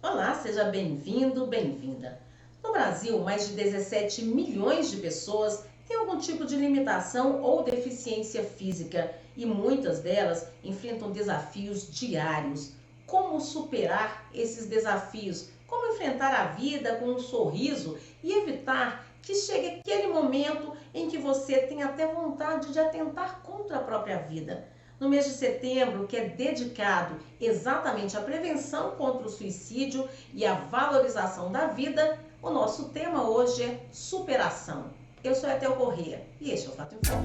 Olá, seja bem-vindo, bem-vinda. No Brasil, mais de 17 milhões de pessoas têm algum tipo de limitação ou deficiência física e muitas delas enfrentam desafios diários. Como superar esses desafios? Como enfrentar a vida com um sorriso e evitar que chegue aquele momento em que você tem até vontade de atentar contra a própria vida? No mês de setembro, que é dedicado exatamente à prevenção contra o suicídio e à valorização da vida, o nosso tema hoje é superação. Eu sou a Etel Corrêa e este é o Fato em Foco.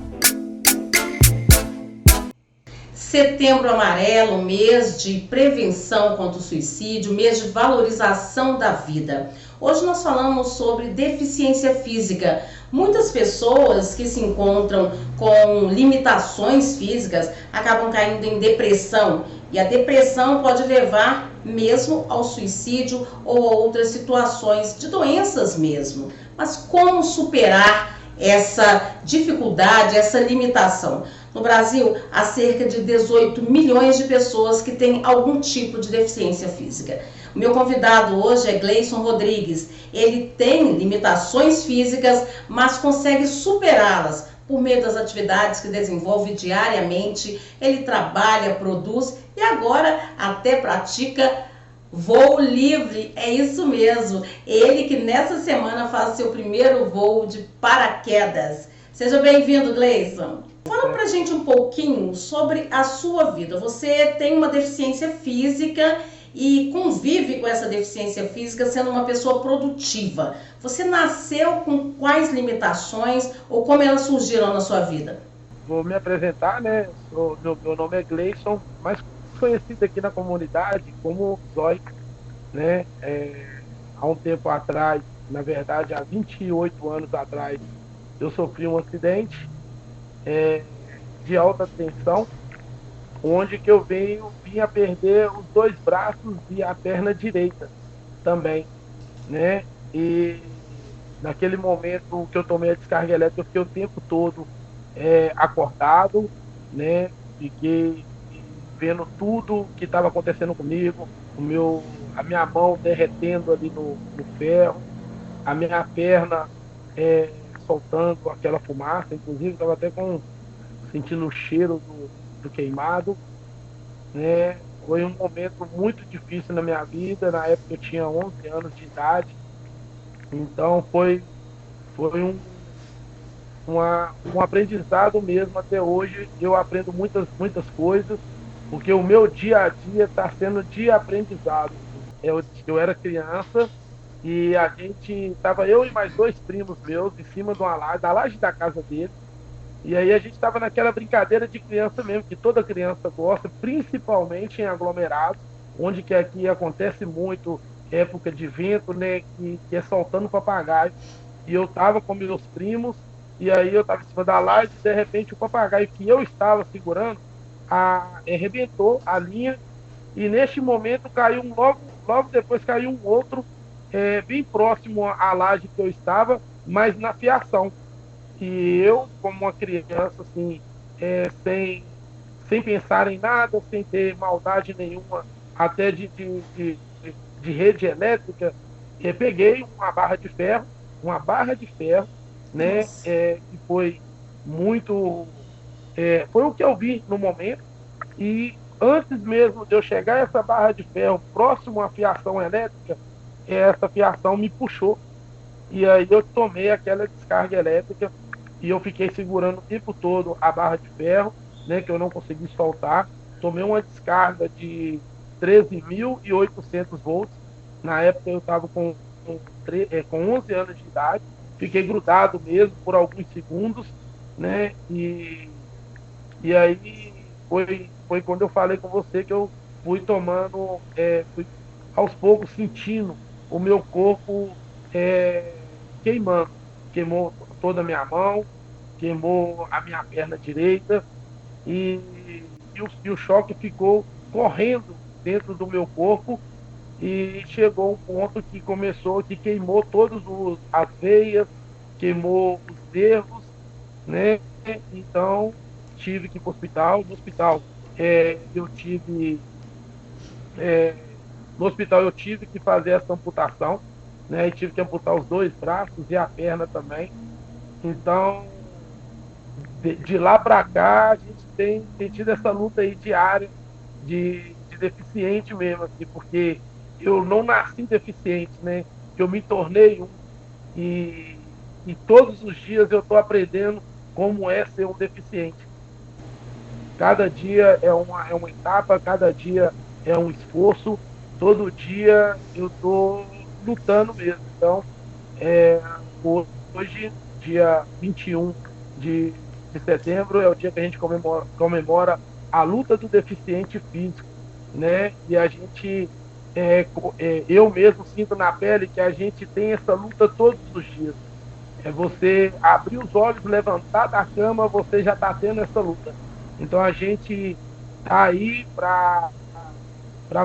Setembro Amarelo, mês de prevenção contra o suicídio, mês de valorização da vida. Hoje nós falamos sobre deficiência física. Muitas pessoas que se encontram com limitações físicas acabam caindo em depressão. E a depressão pode levar mesmo ao suicídio ou a outras situações de doenças mesmo. Mas como superar essa dificuldade, essa limitação? No Brasil, há cerca de 18 milhões de pessoas que têm algum tipo de deficiência física. O meu convidado hoje é Gleison Rodrigues. Ele tem limitações físicas, mas consegue superá-las por meio das atividades que desenvolve diariamente. Ele trabalha, produz e agora até pratica voo livre. É isso mesmo. Ele que nessa semana faz seu primeiro voo de paraquedas. Seja bem-vindo, Gleison. Fala pra gente um pouquinho sobre a sua vida. Você tem uma deficiência física e convive com essa deficiência física sendo uma pessoa produtiva. Você nasceu com quais limitações ou como elas surgiram na sua vida? Vou me apresentar, né? Meu nome é Gleison, mais conhecido aqui na comunidade como Zói, né? Há um tempo atrás, na verdade, há 28 anos atrás, eu sofri um acidente é, de alta tensão, onde que eu vim a perder os dois braços e a perna direita também, né? E naquele momento que eu tomei a descarga elétrica, eu fiquei o tempo todo acordado, né? Fiquei vendo tudo que estava acontecendo comigo, a minha mão derretendo ali no ferro, a minha perna é, soltando aquela fumaça, inclusive estava até sentindo o cheiro do queimado, né? Foi um momento muito difícil na minha vida. Na época eu tinha 11 anos de idade, então foi um aprendizado mesmo. Até hoje eu aprendo muitas coisas, porque o meu dia a dia está sendo de aprendizado. Eu era criança e a gente estava, eu e mais dois primos meus, em cima de uma laje, da laje da casa dele. E aí a gente estava naquela brincadeira de criança mesmo, que toda criança gosta, principalmente em aglomerados, onde que aqui acontece muito, época de vento, né, que é soltando papagaio. E eu estava com meus primos, e aí eu estava em cima da laje, e de repente o papagaio que eu estava segurando arrebentou a linha, e neste momento caiu logo depois caiu um outro, bem próximo à laje que eu estava, mas na fiação. E eu, como uma criança, assim, sem pensar em nada, sem ter maldade nenhuma, até de rede elétrica, peguei uma barra de ferro, né, Nossa. que foi muito, foi o que eu vi no momento, e antes mesmo de eu chegar a essa barra de ferro próximo à fiação elétrica, essa fiação me puxou, e aí eu tomei aquela descarga elétrica e eu fiquei segurando o tempo todo a barra de ferro, né, que eu não consegui soltar. Tomei uma descarga de 13.800 volts. Na época eu estava com 11 anos de idade. Fiquei grudado mesmo por alguns segundos, né? E aí foi quando eu falei com você que eu fui tomando, fui aos poucos sentindo o meu corpo é, queimando. Queimou toda a minha mão, queimou a minha perna direita e, e o choque ficou correndo dentro do meu corpo e chegou um ponto que queimou todas as veias, queimou os nervos, né? Então tive que ir para o hospital. No hospital eu tive no hospital eu tive que fazer essa amputação, né? E tive que amputar os dois braços e a perna também. Então, de lá para cá, a gente tem tido essa luta aí diária de deficiente mesmo, assim, porque eu não nasci deficiente, né? Eu me tornei um e, e todos os dias eu estou aprendendo como é ser um deficiente. Cada dia é uma etapa, cada dia é um esforço, todo dia eu estou lutando mesmo. Então, é, hoje, dia 21 de, de setembro, é o dia que a gente comemora a luta do deficiente físico, né? E a gente, eu mesmo sinto na pele que a gente tem essa luta todos os dias. É você abrir os olhos, levantar da cama, você já está tendo essa luta. Então a gente está aí para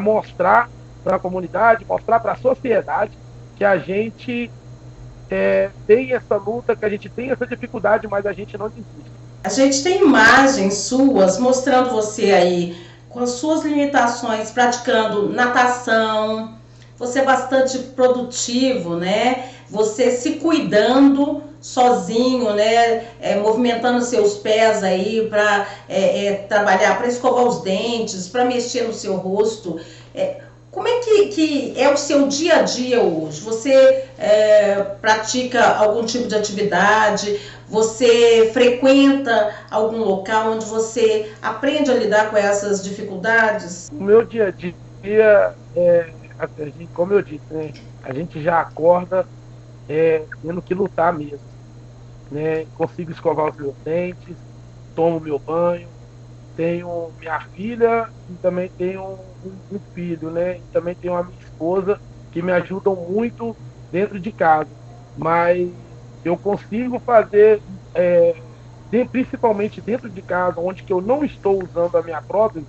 mostrar para a comunidade, mostrar para a sociedade que a gente tem essa luta, que a gente tem essa dificuldade, mas a gente não desiste. A gente tem imagens suas mostrando você aí com as suas limitações, praticando natação, você é bastante produtivo, né? Você se cuidando sozinho, né? Movimentando seus pés aí para trabalhar, para escovar os dentes, para mexer no seu rosto. Como é que é o seu dia a dia hoje? Você pratica algum tipo de atividade? Você frequenta algum local onde você aprende a lidar com essas dificuldades? O meu dia a dia, como eu disse, né, a gente já acorda tendo que lutar mesmo. Né? Consigo escovar os meus dentes, tomo meu banho, tenho minha filha e também tenho um filho, né? E também tenho a minha esposa que me ajudam muito dentro de casa. Mas eu consigo fazer, principalmente dentro de casa, onde que eu não estou usando a minha prótese,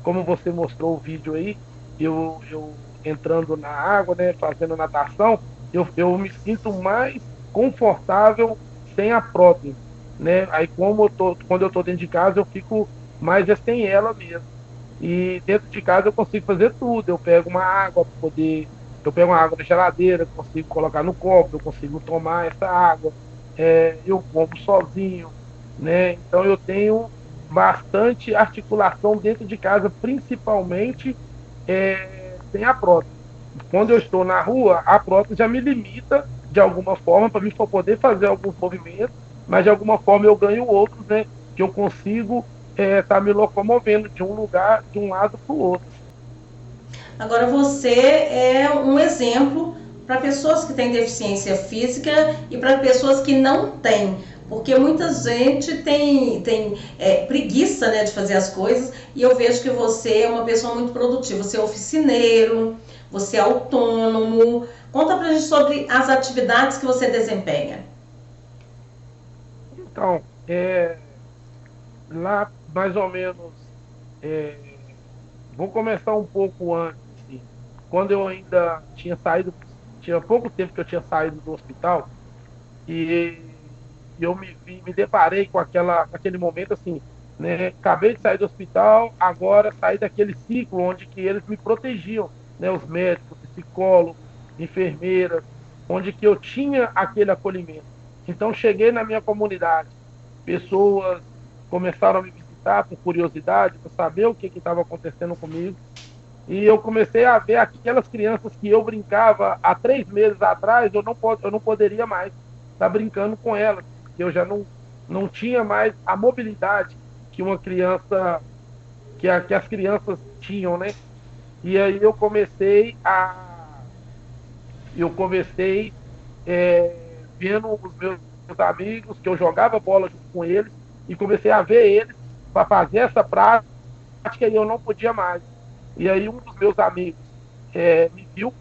como você mostrou o vídeo aí, eu entrando na água, né, fazendo natação, eu me sinto mais confortável sem a prótese, né? Aí quando eu estou dentro de casa, eu fico mais sem ela mesmo. E dentro de casa eu consigo fazer tudo. Eu pego uma água para poder, eu pego uma água da geladeira, consigo colocar no copo, eu consigo tomar essa água. Eu como sozinho, né? Então eu tenho bastante articulação dentro de casa, principalmente sem a prótese. Quando eu estou na rua, a prótese já me limita de alguma forma para mim poder fazer alguns movimentos, mas de alguma forma eu ganho outros, né? Que eu consigo estar me locomovendo de um lugar, de um lado para o outro. Agora você é um exemplo para pessoas que têm deficiência física e para pessoas que não têm. Porque muita gente tem preguiça, né, de fazer as coisas, e eu vejo que você é uma pessoa muito produtiva. Você é oficineiro, você é autônomo. Conta pra gente sobre as atividades que você desempenha. Então, lá mais ou menos, é, vou começar um pouco antes, assim, quando eu ainda tinha saído, tinha pouco tempo que eu tinha saído do hospital, e eu me deparei com aquele momento assim, né? Acabei de sair do hospital, agora saí daquele ciclo onde que eles me protegiam, né? Os médicos, psicólogos, enfermeiras, onde que eu tinha aquele acolhimento. Então cheguei na minha comunidade, pessoas começaram a me visitar com curiosidade, para saber o que estava acontecendo comigo. E eu comecei a ver aquelas crianças que eu brincava há 3 meses atrás, eu não poderia mais estar brincando com elas, porque eu já não tinha mais a mobilidade que uma criança, que as crianças tinham, né? E aí eu comecei vendo os meus amigos, que eu jogava bola junto com eles, e comecei a ver eles para fazer essa prática e eu não podia mais. E aí um dos meus amigos me viu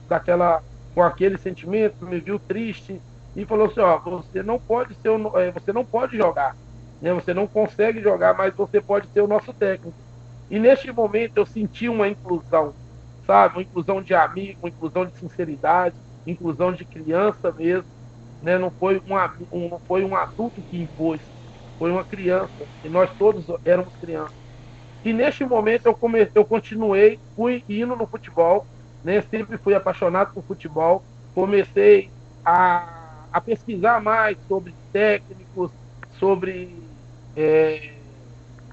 com aquele sentimento, me viu triste e falou assim, ó, você não pode jogar, né? Você não consegue jogar, mas você pode ser o nosso técnico. E neste momento eu senti uma inclusão, sabe? Uma inclusão de amigo, uma inclusão de sinceridade, inclusão de criança mesmo, né? Não foi um adulto que impôs, foi uma criança, e nós todos éramos crianças. E neste momento eu continuei, fui indo no futebol, né? Sempre fui apaixonado por futebol. Comecei a pesquisar mais sobre técnicos, sobre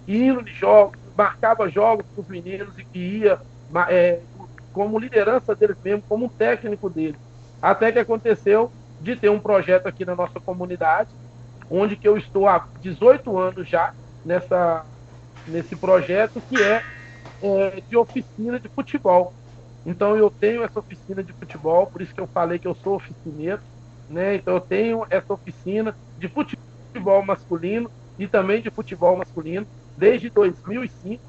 hino de jogos, marcava jogos com os meninos e que ia como liderança deles mesmo, como um técnico deles. Até que aconteceu de ter um projeto aqui na nossa comunidade, onde que eu estou há 18 anos já nesse projeto, que de oficina de futebol. Então eu tenho essa oficina de futebol, por isso que eu falei que eu sou oficineiro, né? Então eu tenho essa oficina de futebol masculino e também de futebol masculino desde 2005,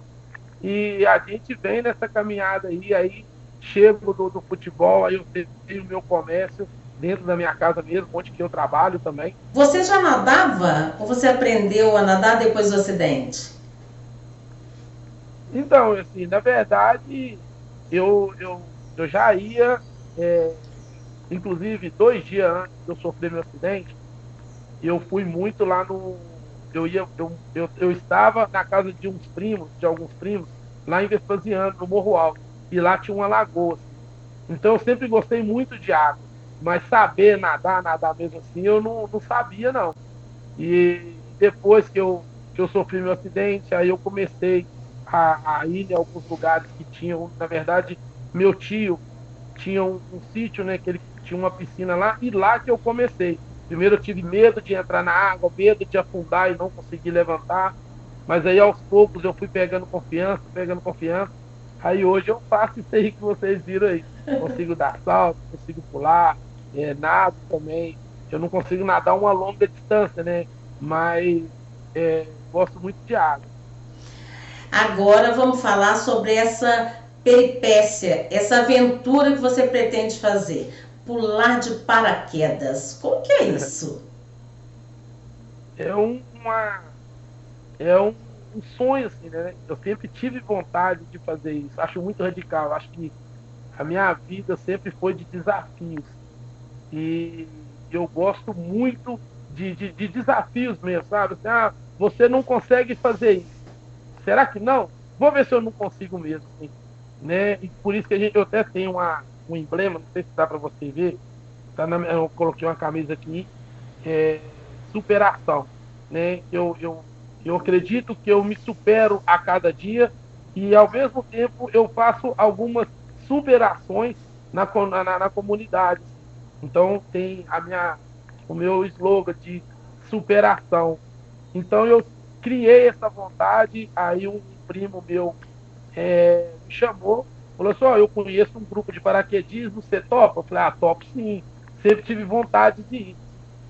e a gente vem nessa caminhada aí chego do futebol, aí eu tenho o meu comércio dentro da minha casa mesmo, onde que eu trabalho também. Você já nadava ou você aprendeu a nadar depois do acidente? Então, assim, na verdade, eu já ia, inclusive 2 dias antes de eu sofrer meu acidente, eu fui muito lá no. Eu estava na casa de alguns primos, lá em Vespasiano, no Morro Alto, e lá tinha uma lagoa. Assim. Então eu sempre gostei muito de água, mas saber nadar mesmo assim, eu não sabia, não. E depois que eu sofri meu acidente, aí eu comecei a ir em alguns lugares que tinham, na verdade, meu tio tinha um sítio, né, que ele tinha uma piscina lá, e lá que eu comecei. Primeiro eu tive medo de entrar na água, medo de afundar e não conseguir levantar, mas aí aos poucos eu fui pegando confiança, aí hoje eu faço isso aí que vocês viram aí, consigo dar salto, consigo pular, nado também, eu não consigo nadar uma longa distância, né, mas gosto muito de água. Agora vamos falar sobre essa peripécia, essa aventura que você pretende fazer. Pular de paraquedas. Como que é isso? É é um sonho, assim, né? Eu sempre tive vontade de fazer isso. Acho muito radical. Acho que a minha vida sempre foi de desafios. E eu gosto muito de desafios mesmo, sabe? Assim, você não consegue fazer isso. Será que não? Vou ver se eu não consigo mesmo, assim, né? E por isso que eu até tenho um emblema, não sei se dá para você ver, eu coloquei uma camisa aqui, superação, né? Eu acredito que eu me supero a cada dia e ao mesmo tempo eu faço algumas superações na comunidade. Então tem o meu slogan de superação. Então eu criei essa vontade, aí um primo meu me chamou, falou assim, eu conheço um grupo de paraquedismo, você topa? Eu falei, topo sim, sempre tive vontade de ir.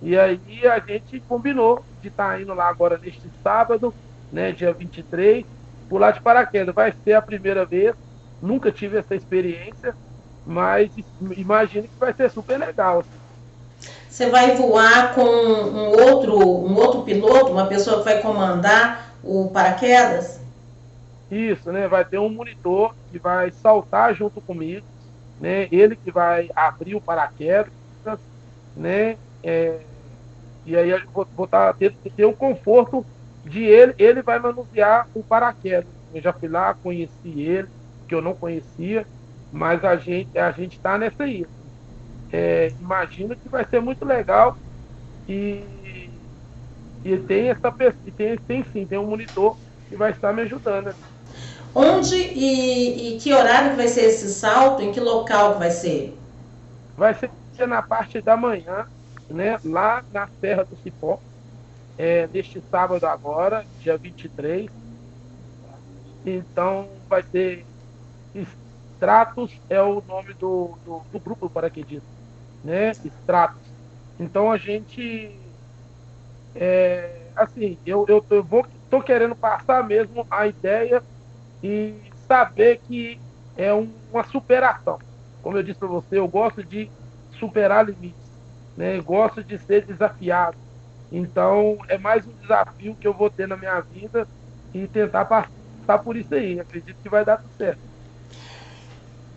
E aí a gente combinou de estar indo lá agora neste sábado, né, dia 23, pular de paraquedas. Vai ser a primeira vez, nunca tive essa experiência, mas imagino que vai ser super legal. Você vai voar com um outro piloto, uma pessoa que vai comandar o paraquedas? Isso, né? Vai ter um monitor que vai saltar junto comigo, né? Ele que vai abrir o paraquedas, né? E aí eu vou ter o conforto de ele vai manusear o paraquedas. Eu já fui lá, conheci ele, que eu não conhecia, mas a gente está nessa aí. Imagino que vai ser muito legal e tem um monitor que vai estar me ajudando. Né? Onde e que horário que vai ser esse salto? Em que local que vai ser? Vai ser na parte da manhã, né, lá na Serra do Cipó, neste sábado agora, dia 23. Então vai ser Stratos, é o nome do grupo paraquedismo, né? Stratos. Então a gente assim, eu tô querendo passar mesmo a ideia e saber que é uma superação. Como eu disse para você, eu gosto de superar limites, né? Gosto de ser desafiado. Então, é mais um desafio que eu vou ter na minha vida e tentar passar por isso aí. Acredito que vai dar tudo certo.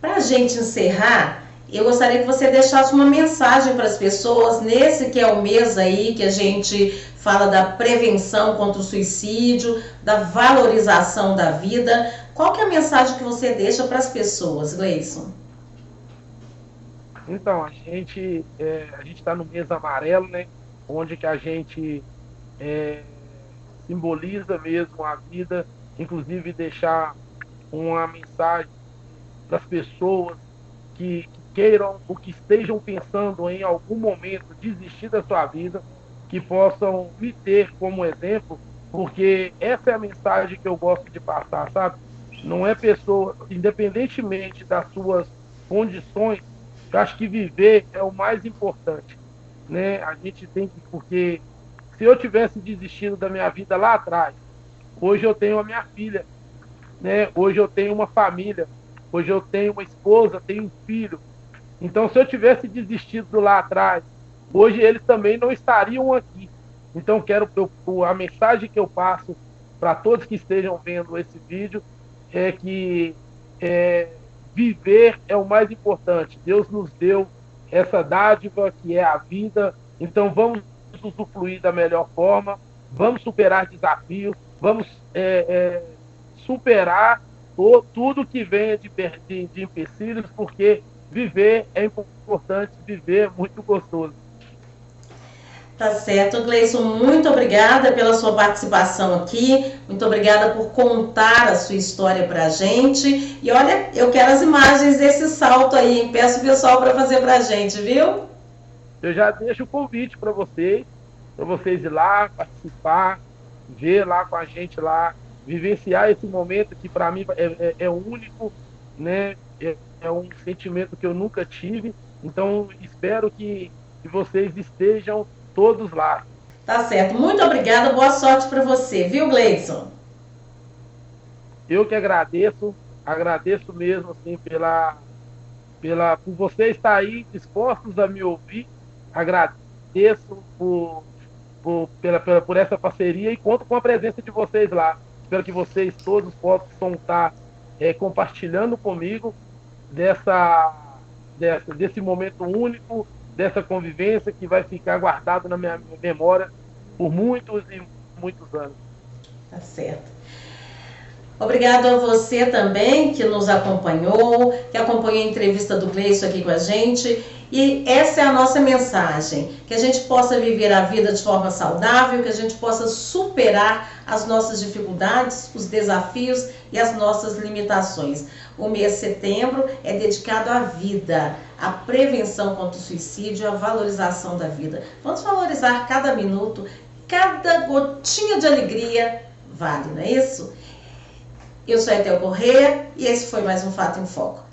Para a gente encerrar, eu gostaria que você deixasse uma mensagem para as pessoas, nesse que é o mês aí que a gente fala da prevenção contra o suicídio, da valorização da vida. Qual que é a mensagem que você deixa para as pessoas, Gleison? Então, a gente está no mês amarelo, né? Onde que a gente é, simboliza mesmo a vida, inclusive deixar uma mensagem para as pessoas que queiram ou que estejam pensando em algum momento desistir da sua vida, que possam me ter como exemplo, porque essa é a mensagem que eu gosto de passar, sabe? Não é pessoa, independentemente das suas condições, eu acho que viver é o mais importante, né? A gente tem que, porque se eu tivesse desistido da minha vida lá atrás, hoje eu tenho a minha filha, né? Hoje eu tenho uma família, hoje eu tenho uma esposa, tenho um filho. Então, se eu tivesse desistido lá atrás, hoje eles também não estariam aqui. Então, a mensagem que eu passo para todos que estejam vendo esse vídeo é que é, viver é o mais importante. Deus nos deu essa dádiva que é a vida. Então, vamos usufruir da melhor forma, vamos superar desafios, vamos superar tudo que venha de empecilhos, porque viver é importante, viver é muito gostoso. Tá certo, Gleison, muito obrigada pela sua participação aqui, muito obrigada por contar a sua história pra gente. E olha, eu quero as imagens desse salto aí, hein? Peço o pessoal para fazer pra gente, viu? Eu já deixo o convite para vocês ir lá, participar, ver lá com a gente lá, vivenciar esse momento que para mim é único, né? É um sentimento que eu nunca tive. Então, espero que vocês estejam todos lá. Tá certo, muito obrigada, boa sorte para você, viu, Gleison? Eu que agradeço mesmo assim por você estar aí dispostos a me ouvir. Agradeço por essa parceria e conto com a presença de vocês lá. Espero que vocês todos possam estar compartilhando comigo desse momento único, dessa convivência que vai ficar guardado na minha memória por muitos e muitos anos. Tá certo. Obrigado a você também que nos acompanhou, que acompanhou a entrevista do Gleison aqui com a gente. E essa é a nossa mensagem, que a gente possa viver a vida de forma saudável, que a gente possa superar as nossas dificuldades, os desafios e as nossas limitações. O mês de setembro é dedicado à vida, à prevenção contra o suicídio, à valorização da vida. Vamos valorizar cada minuto, cada gotinha de alegria vale, não é isso? Eu sou a Etel Corrêa e esse foi mais um Fato em Foco.